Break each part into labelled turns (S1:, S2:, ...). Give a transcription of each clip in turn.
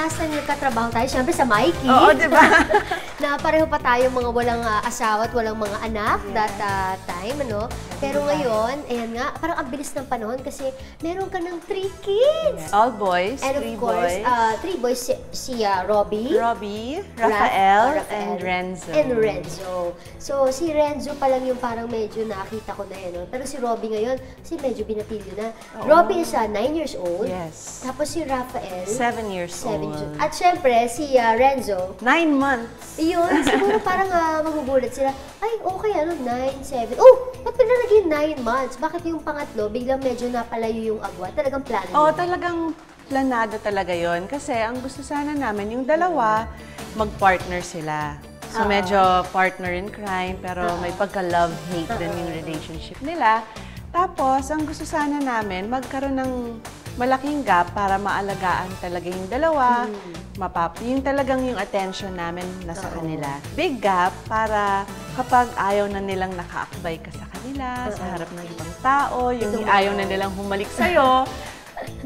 S1: last time nagkatrabaho tayo, syempre sa Mikey.
S2: Oo, di ba?
S1: Na pareho pa tayo mga walang asawa at walang mga anak that time, ano? Pero ngayon, ayan nga, parang ang bilis ng panahon kasi meron ka ng 3 kids.
S2: All boys,
S1: And of
S2: 3
S1: course,
S2: boys.
S1: 3 boys, si Robbie,
S2: Rafael, and Renzo.
S1: So, si Renzo pa lang yung parang medyo nakita ko na yun. No? Pero si Robbie ngayon, kasi medyo binatilyo na. Robbie is 9 years old.
S2: Yes.
S1: Tapos si Rafael,
S2: 7 years old.
S1: At syempre, si Renzo,
S2: 9 months.
S1: yun, siguro parang magugulat sila. Ay, okay, 9, 7. Oh, ba't pala naging 9 months? Bakit yung pangatlo, biglang medyo napalayo yung agwa? Talagang plano
S2: Oo,
S1: yun?
S2: talagang planado talaga yon. Kasi ang gusto sana namin, yung dalawa, mag-partner sila. So medyo partner in crime, pero may pagka-love-hate din yung relationship nila. Tapos, ang gusto sana namin, magkaroon ng malaking gap para maalagaan talaga yung dalawa, yung talagang yung attention namin nasa kanila. Big gap para kapag ayaw na nilang nakaakbay ka sa kanila, sa harap ng ibang tao, yung ayaw na nilang humalik sa'yo,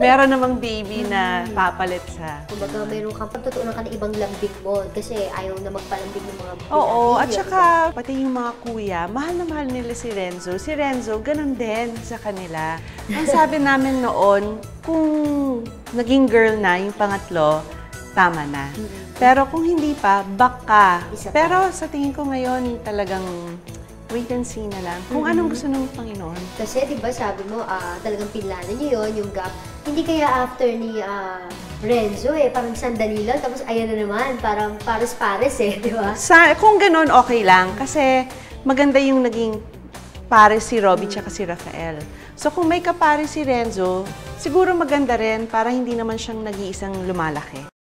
S2: meron namang baby na papalit sa...
S1: Kumbaga, mayroon kang pagtutuunan ka ng ibang lambing mo kasi ayaw na magpalambing ng mga
S2: Oo, at saka pati yung mga kuya, mahal na mahal nila si Renzo. Si Renzo, ganun din sa kanila. Ang sabi namin noon, kung naging girl na yung pangatlo, tama na. Pero kung hindi pa, baka. Pero sa tingin ko ngayon, talagang wait and see na lang kung anong gusto ng Panginoon.
S1: Kasi di ba sabi mo, talagang pinlanan niyo yun, yung gap. Hindi kaya after ni Renzo parang sandali lang, tapos ayan na naman, parang pares-pares di ba?
S2: Kung ganun, okay lang. Kasi maganda yung naging pares si Robbie tsaka si Rafael. So kung may kapares si Renzo, siguro maganda rin para hindi naman siyang nag-iisang lumalaki.